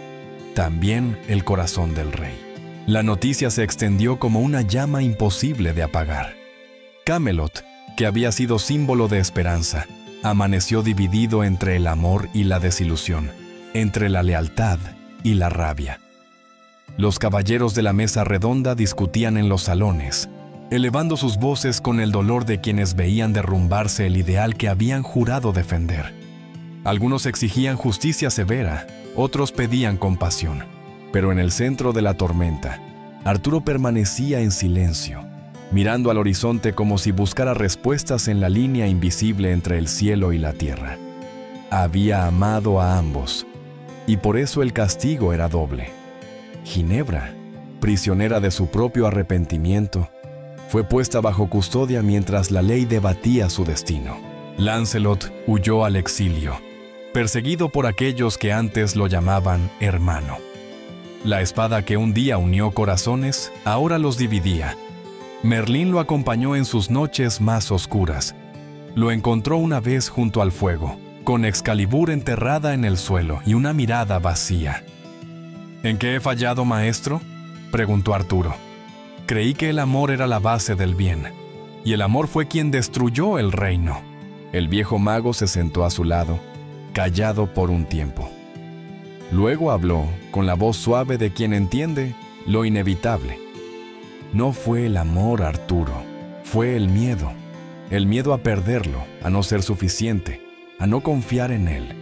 también el corazón del rey. La noticia se extendió como una llama imposible de apagar. Camelot, que había sido símbolo de esperanza, amaneció dividido entre el amor y la desilusión, entre la lealtad y la rabia. Los caballeros de la mesa redonda discutían en los salones, elevando sus voces con el dolor de quienes veían derrumbarse el ideal que habían jurado defender. Algunos exigían justicia severa, otros pedían compasión. Pero en el centro de la tormenta, Arturo permanecía en silencio, mirando al horizonte como si buscara respuestas en la línea invisible entre el cielo y la tierra. Había amado a ambos, y por eso el castigo era doble. Ginebra, prisionera de su propio arrepentimiento, fue puesta bajo custodia mientras la ley debatía su destino. Lancelot huyó al exilio, perseguido por aquellos que antes lo llamaban hermano. La espada que un día unió corazones, ahora los dividía. Merlín lo acompañó en sus noches más oscuras. Lo encontró una vez junto al fuego, con Excalibur enterrada en el suelo y una mirada vacía. «¿En qué he fallado, maestro?», preguntó Arturo. «Creí que el amor era la base del bien, y el amor fue quien destruyó el reino». El viejo mago se sentó a su lado, callado por un tiempo. Luego habló, con la voz suave de quien entiende lo inevitable. «No fue el amor, Arturo, fue el miedo a perderlo, a no ser suficiente, a no confiar en él.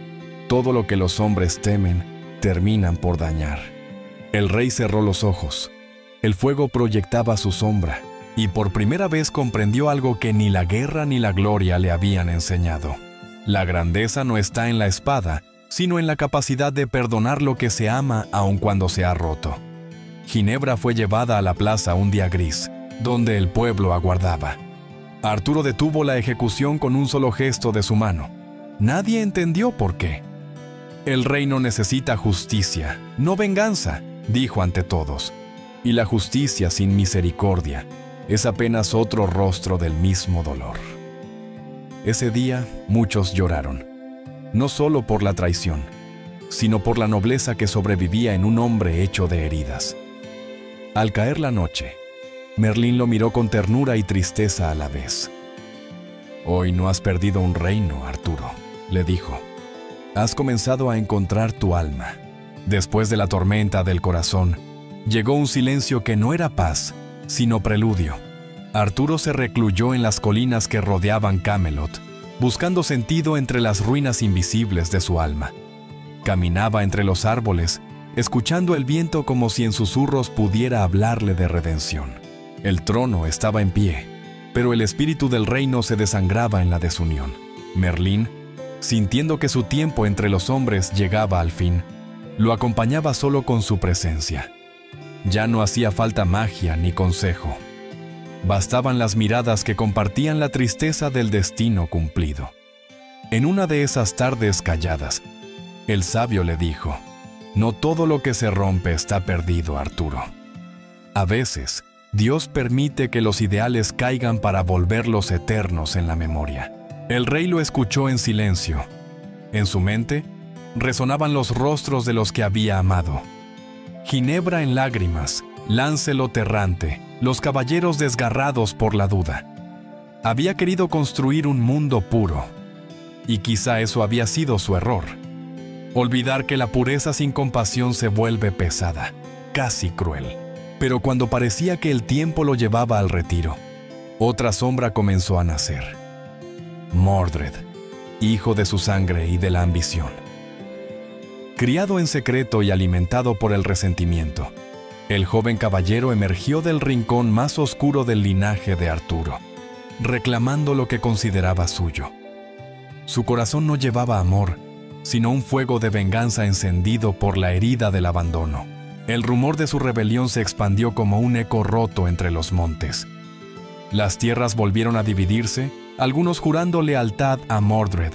Todo lo que los hombres temen, terminan por dañar». El rey cerró los ojos. El fuego proyectaba su sombra, y por primera vez comprendió algo que ni la guerra ni la gloria le habían enseñado. La grandeza no está en la espada, sino en la capacidad de perdonar lo que se ama aun cuando se ha roto. Ginebra fue llevada a la plaza un día gris, donde el pueblo aguardaba. Arturo detuvo la ejecución con un solo gesto de su mano. Nadie entendió por qué. «El reino necesita justicia, no venganza», dijo ante todos. «Y la justicia sin misericordia es apenas otro rostro del mismo dolor». Ese día muchos lloraron. No solo por la traición, sino por la nobleza que sobrevivía en un hombre hecho de heridas. Al caer la noche, Merlín lo miró con ternura y tristeza a la vez. «Hoy no has perdido un reino, Arturo», le dijo. «Has comenzado a encontrar tu alma». Después de la tormenta del corazón, llegó un silencio que no era paz, sino preludio. Arturo se recluyó en las colinas que rodeaban Camelot, buscando sentido entre las ruinas invisibles de su alma. Caminaba entre los árboles, escuchando el viento como si en susurros pudiera hablarle de redención. El trono estaba en pie, pero el espíritu del reino se desangraba en la desunión. Merlín, sintiendo que su tiempo entre los hombres llegaba al fin, lo acompañaba solo con su presencia. Ya no hacía falta magia ni consejo. Bastaban las miradas que compartían la tristeza del destino cumplido. En una de esas tardes calladas, el sabio le dijo: «No todo lo que se rompe está perdido, Arturo. A veces, Dios permite que los ideales caigan para volverlos eternos en la memoria». El rey lo escuchó en silencio. En su mente, resonaban los rostros de los que había amado. Ginebra en lágrimas, Lancelot errante, los caballeros desgarrados por la duda. Había querido construir un mundo puro, y quizá eso había sido su error. Olvidar que la pureza sin compasión se vuelve pesada, casi cruel. Pero cuando parecía que el tiempo lo llevaba al retiro, otra sombra comenzó a nacer. Mordred, hijo de su sangre y de la ambición. Criado en secreto y alimentado por el resentimiento, el joven caballero emergió del rincón más oscuro del linaje de Arturo, reclamando lo que consideraba suyo. Su corazón no llevaba amor, sino un fuego de venganza encendido por la herida del abandono. El rumor de su rebelión se expandió como un eco roto entre los montes. Las tierras volvieron a dividirse, algunos jurando lealtad a Mordred,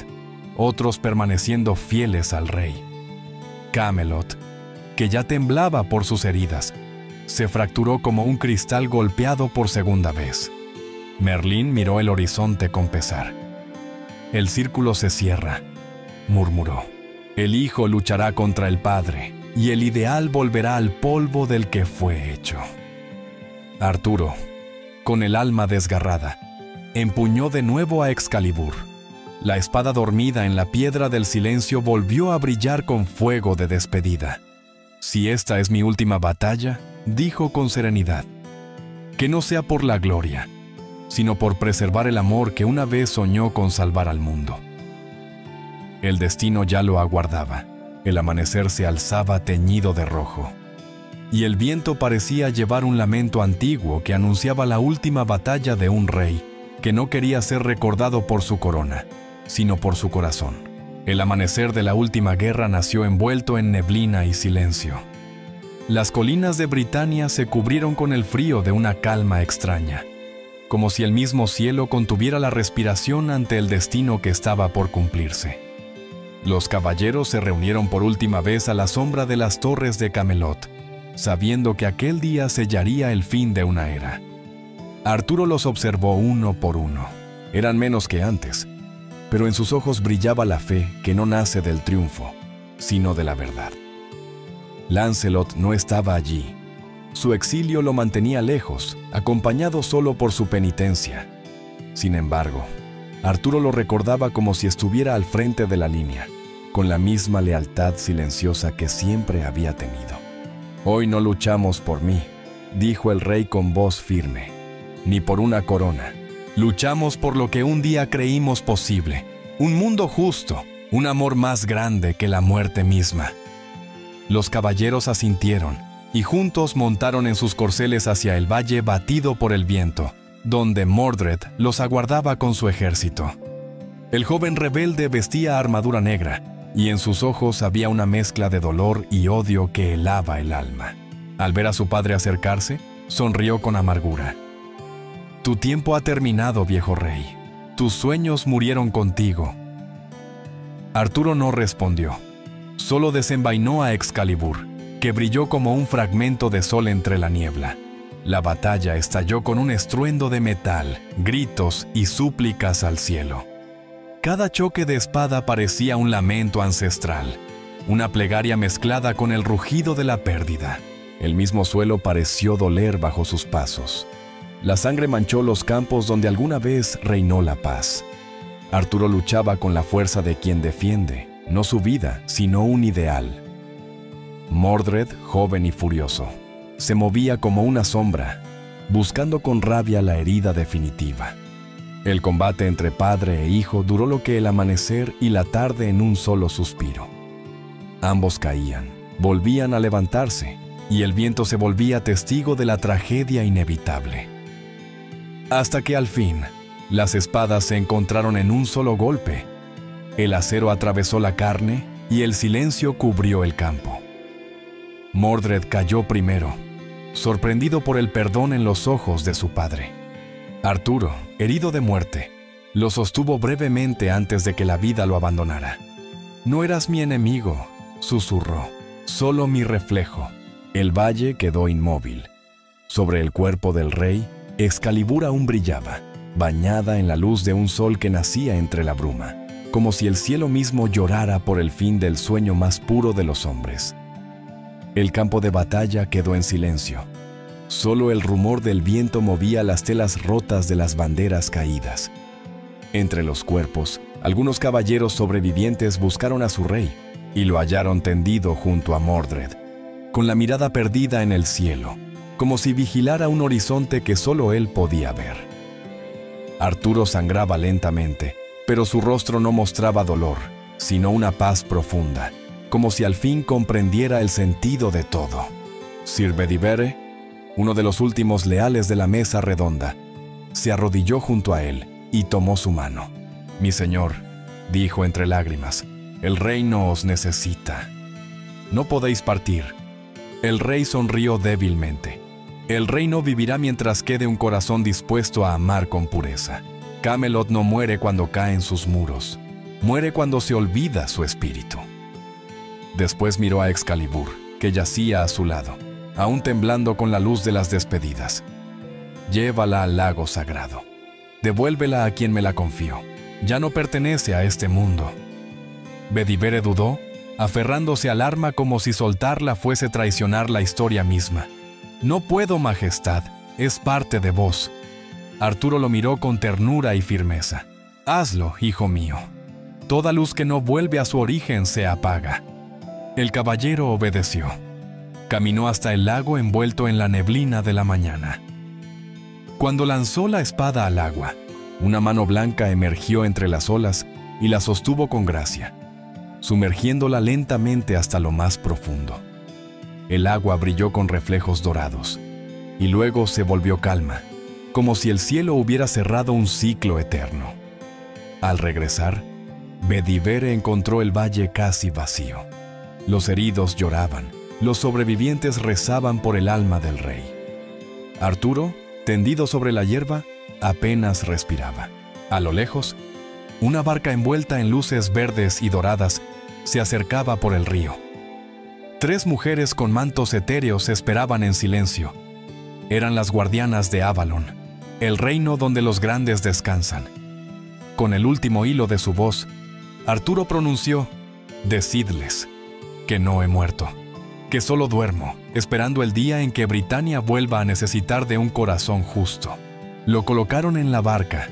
otros permaneciendo fieles al rey. Camelot, que ya temblaba por sus heridas, se fracturó como un cristal golpeado por segunda vez. Merlín miró el horizonte con pesar. «El círculo se cierra», murmuró. «El hijo luchará contra el padre, y el ideal volverá al polvo del que fue hecho». Arturo, con el alma desgarrada, empuñó de nuevo a Excalibur. La espada dormida en la piedra del silencio volvió a brillar con fuego de despedida. «Si esta es mi última batalla», dijo con serenidad, «que no sea por la gloria, sino por preservar el amor que una vez soñó con salvar al mundo». El destino ya lo aguardaba. El amanecer se alzaba teñido de rojo, y el viento parecía llevar un lamento antiguo que anunciaba la última batalla de un rey que no quería ser recordado por su corona, sino por su corazón. El amanecer de la última guerra nació envuelto en neblina y silencio. Las colinas de Britania se cubrieron con el frío de una calma extraña, como si el mismo cielo contuviera la respiración ante el destino que estaba por cumplirse. Los caballeros se reunieron por última vez a la sombra de las torres de Camelot, sabiendo que aquel día sellaría el fin de una era. Arturo los observó uno por uno. Eran menos que antes, pero en sus ojos brillaba la fe que no nace del triunfo, sino de la verdad. Lancelot no estaba allí. Su exilio lo mantenía lejos, acompañado solo por su penitencia. Sin embargo, Arturo lo recordaba como si estuviera al frente de la línea, con la misma lealtad silenciosa que siempre había tenido. «Hoy no luchamos por mí», dijo el rey con voz firme, «ni por una corona. Luchamos por lo que un día creímos posible, un mundo justo, un amor más grande que la muerte misma». Los caballeros asintieron, y juntos montaron en sus corceles hacia el valle batido por el viento, donde Mordred los aguardaba con su ejército. El joven rebelde vestía armadura negra, y en sus ojos había una mezcla de dolor y odio que helaba el alma. Al ver a su padre acercarse, sonrió con amargura. «Tu tiempo ha terminado, viejo rey. Tus sueños murieron contigo». Arturo no respondió. Solo desenvainó a Excalibur, que brilló como un fragmento de sol entre la niebla. La batalla estalló con un estruendo de metal, gritos y súplicas al cielo. Cada choque de espada parecía un lamento ancestral. una plegaria mezclada con el rugido de la pérdida. El mismo suelo pareció doler bajo sus pasos. La sangre manchó los campos donde alguna vez reinó la paz. Arturo luchaba con la fuerza de quien defiende, no su vida, sino un ideal. Mordred, joven y furioso, se movía como una sombra, buscando con rabia la herida definitiva. El combate entre padre e hijo duró lo que el amanecer y la tarde en un solo suspiro. Ambos caían, volvían a levantarse, y el viento se volvía testigo de la tragedia inevitable. Hasta que al fin, las espadas se encontraron en un solo golpe. El acero atravesó la carne y el silencio cubrió el campo. Mordred cayó primero, sorprendido por el perdón en los ojos de su padre. Arturo, herido de muerte, lo sostuvo brevemente antes de que la vida lo abandonara. «No eras mi enemigo», susurró, «solo mi reflejo». El valle quedó inmóvil. Sobre el cuerpo del rey, Excalibur aún brillaba, bañada en la luz de un sol que nacía entre la bruma, como si el cielo mismo llorara por el fin del sueño más puro de los hombres. El campo de batalla quedó en silencio. Solo el rumor del viento movía las telas rotas de las banderas caídas. Entre los cuerpos, algunos caballeros sobrevivientes buscaron a su rey y lo hallaron tendido junto a Mordred, con la mirada perdida en el cielo, como si vigilara un horizonte que solo él podía ver. Arturo sangraba lentamente, pero su rostro no mostraba dolor, sino una paz profunda, como si al fin comprendiera el sentido de todo. Sir Bedivere, uno de los últimos leales de la mesa redonda, se arrodilló junto a él y tomó su mano. «Mi señor», dijo entre lágrimas, «el reino os necesita. No podéis partir». El rey sonrió débilmente. «El reino vivirá mientras quede un corazón dispuesto a amar con pureza. Camelot no muere cuando caen sus muros, muere cuando se olvida su espíritu». Después miró a Excalibur, que yacía a su lado, aún temblando con la luz de las despedidas. «Llévala al lago sagrado. Devuélvela a quien me la confió. Ya no pertenece a este mundo». Bedivere dudó, aferrándose al arma como si soltarla fuese traicionar la historia misma. «No puedo, majestad, es parte de vos». Arturo lo miró con ternura y firmeza. «Hazlo, hijo mío. Toda luz que no vuelve a su origen se apaga». El caballero obedeció. Caminó hasta el lago envuelto en la neblina de la mañana. Cuando lanzó la espada al agua, una mano blanca emergió entre las olas y la sostuvo con gracia, sumergiéndola lentamente hasta lo más profundo. El agua brilló con reflejos dorados, y luego se volvió calma, como si el cielo hubiera cerrado un ciclo eterno. Al regresar, Bedivere encontró el valle casi vacío. Los heridos lloraban, los sobrevivientes rezaban por el alma del rey. Arturo, tendido sobre la hierba, apenas respiraba. A lo lejos, una barca envuelta en luces verdes y doradas se acercaba por el río. 3 mujeres con mantos etéreos esperaban en silencio. Eran las guardianas de Avalon, el reino donde los grandes descansan. Con el último hilo de su voz, Arturo pronunció: «Decidles que no he muerto, que solo duermo, esperando el día en que Britania vuelva a necesitar de un corazón justo». Lo colocaron en la barca,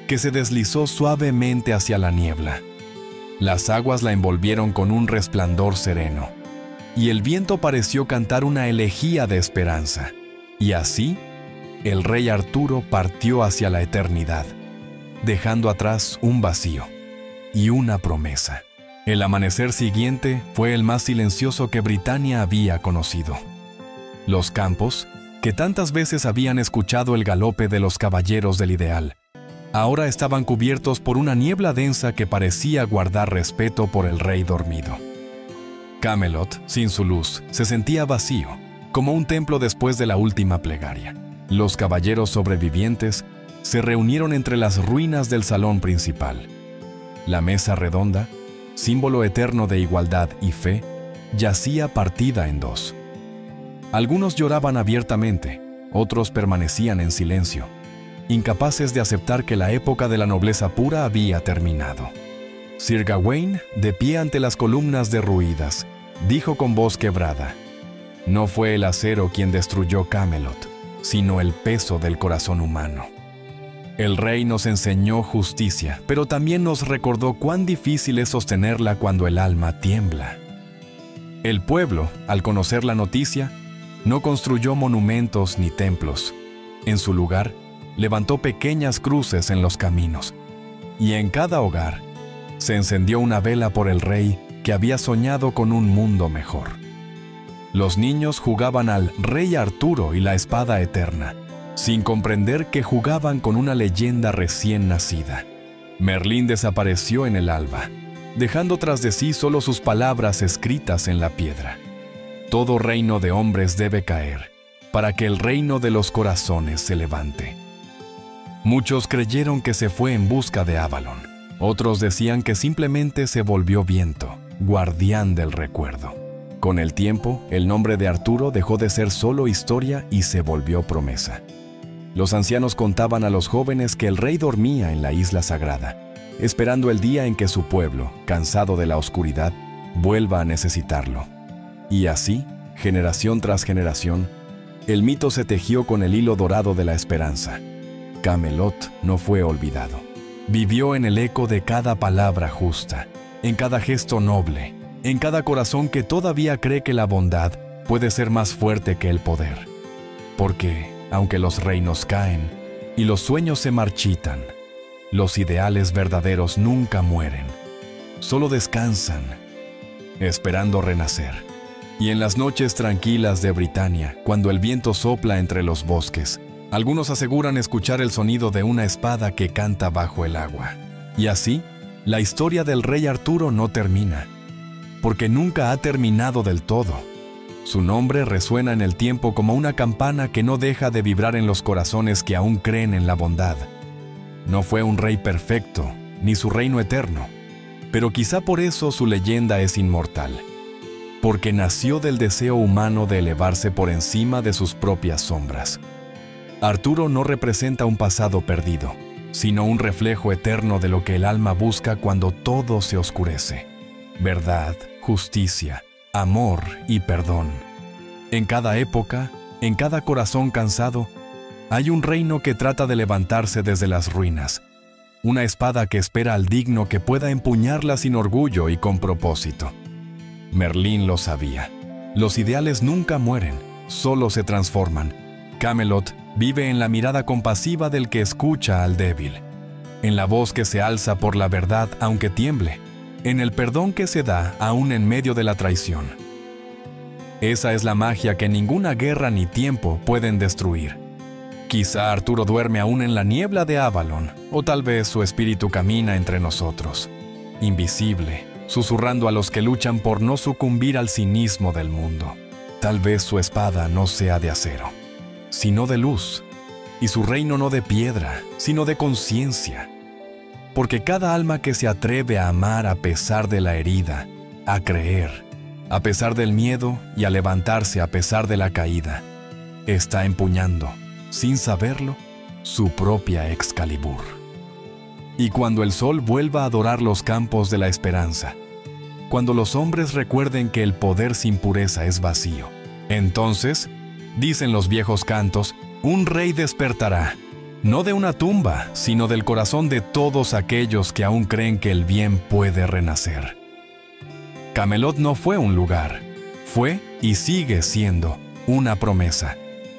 que se deslizó suavemente hacia la niebla. Las aguas la envolvieron con un resplandor sereno, y el viento pareció cantar una elegía de esperanza. Y así, el rey Arturo partió hacia la eternidad, dejando atrás un vacío y una promesa. El amanecer siguiente fue el más silencioso que Britania había conocido. Los campos, que tantas veces habían escuchado el galope de los caballeros del ideal, ahora estaban cubiertos por una niebla densa que parecía guardar respeto por el rey dormido. Camelot, sin su luz, se sentía vacío, como un templo después de la última plegaria. Los caballeros sobrevivientes se reunieron entre las ruinas del salón principal. La mesa redonda, símbolo eterno de igualdad y fe, yacía partida en 2. Algunos lloraban abiertamente, otros permanecían en silencio, incapaces de aceptar que la época de la nobleza pura había terminado. Sir Gawain, de pie ante las columnas derruidas, dijo con voz quebrada: «No fue el acero quien destruyó Camelot, sino el peso del corazón humano». El rey nos enseñó justicia, pero también nos recordó cuán difícil es sostenerla cuando el alma tiembla. El pueblo, al conocer la noticia, no construyó monumentos ni templos. En su lugar, levantó pequeñas cruces en los caminos, y en cada hogar se encendió una vela por el rey que había soñado con un mundo mejor. Los niños jugaban al Rey Arturo y la espada eterna, sin comprender que jugaban con una leyenda recién nacida. Merlín desapareció en el alba, dejando tras de sí solo sus palabras escritas en la piedra. Todo reino de hombres debe caer, para que el reino de los corazones se levante. Muchos creyeron que se fue en busca de Avalon. Otros decían que simplemente se volvió viento, guardián del recuerdo. Con el tiempo, el nombre de Arturo dejó de ser solo historia y se volvió promesa. Los ancianos contaban a los jóvenes que el rey dormía en la isla sagrada, esperando el día en que su pueblo, cansado de la oscuridad, vuelva a necesitarlo. Y así, generación tras generación, el mito se tejió con el hilo dorado de la esperanza. Camelot no fue olvidado. Vivió en el eco de cada palabra justa, en cada gesto noble, en cada corazón que todavía cree que la bondad puede ser más fuerte que el poder. Porque, aunque los reinos caen y los sueños se marchitan, los ideales verdaderos nunca mueren, solo descansan, esperando renacer. Y en las noches tranquilas de Britania, cuando el viento sopla entre los bosques, algunos aseguran escuchar el sonido de una espada que canta bajo el agua. Y así, la historia del rey Arturo no termina, porque nunca ha terminado del todo. Su nombre resuena en el tiempo como una campana que no deja de vibrar en los corazones que aún creen en la bondad. No fue un rey perfecto, ni su reino eterno, pero quizá por eso su leyenda es inmortal, porque nació del deseo humano de elevarse por encima de sus propias sombras. Arturo no representa un pasado perdido, sino un reflejo eterno de lo que el alma busca cuando todo se oscurece: verdad, justicia, amor y perdón. En cada época, en cada corazón cansado, hay un reino que trata de levantarse desde las ruinas, una espada que espera al digno que pueda empuñarla sin orgullo y con propósito. Merlín lo sabía. Los ideales nunca mueren, solo se transforman. Camelot vive en la mirada compasiva del que escucha al débil, en la voz que se alza por la verdad aunque tiemble, en el perdón que se da aún en medio de la traición. Esa es la magia que ninguna guerra ni tiempo pueden destruir. Quizá Arturo duerme aún en la niebla de Avalon, o tal vez su espíritu camina entre nosotros, invisible, susurrando a los que luchan por no sucumbir al cinismo del mundo. Tal vez su espada no sea de acero, sino de luz, y su reino no de piedra, sino de conciencia. Porque cada alma que se atreve a amar a pesar de la herida, a creer, a pesar del miedo y a levantarse a pesar de la caída, está empuñando, sin saberlo, su propia Excalibur. Y cuando el sol vuelva a dorar los campos de la esperanza, cuando los hombres recuerden que el poder sin pureza es vacío, entonces, dicen los viejos cantos, un rey despertará, no de una tumba, sino del corazón de todos aquellos que aún creen que el bien puede renacer. Camelot no fue un lugar, fue y sigue siendo una promesa.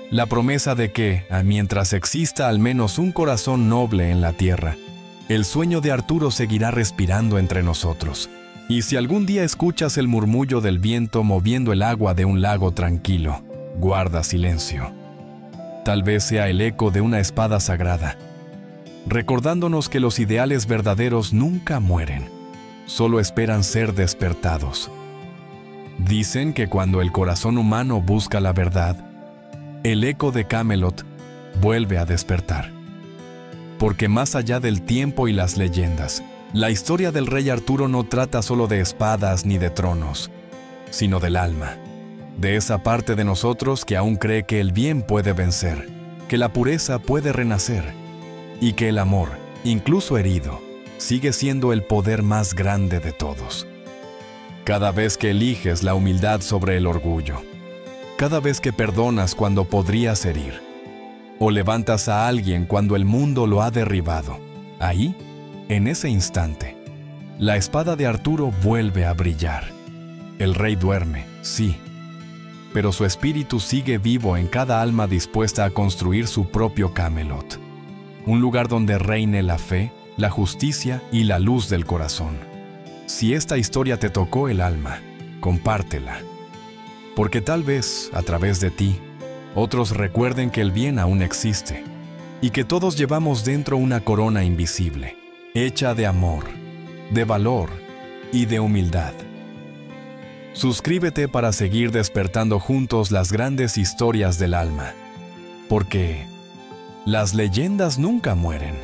La promesa de que, mientras exista al menos un corazón noble en la tierra, el sueño de Arturo seguirá respirando entre nosotros. Y si algún día escuchas el murmullo del viento moviendo el agua de un lago tranquilo, guarda silencio. Tal vez sea el eco de una espada sagrada, recordándonos que los ideales verdaderos nunca mueren, solo esperan ser despertados. Dicen que cuando el corazón humano busca la verdad, el eco de Camelot vuelve a despertar. Porque más allá del tiempo y las leyendas, la historia del rey Arturo no trata solo de espadas ni de tronos, sino del alma, de esa parte de nosotros que aún cree que el bien puede vencer, que la pureza puede renacer, y que el amor, incluso herido, sigue siendo el poder más grande de todos. Cada vez que eliges la humildad sobre el orgullo, cada vez que perdonas cuando podrías herir, o levantas a alguien cuando el mundo lo ha derribado, ahí, en ese instante, la espada de Arturo vuelve a brillar. El rey duerme, sí, pero su espíritu sigue vivo en cada alma dispuesta a construir su propio Camelot, un lugar donde reine la fe, la justicia y la luz del corazón. Si esta historia te tocó el alma, compártela, porque tal vez, a través de ti, otros recuerden que el bien aún existe y que todos llevamos dentro una corona invisible, hecha de amor, de valor y de humildad. Suscríbete para seguir despertando juntos las grandes historias del alma, porque las leyendas nunca mueren,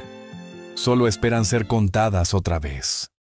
solo esperan ser contadas otra vez.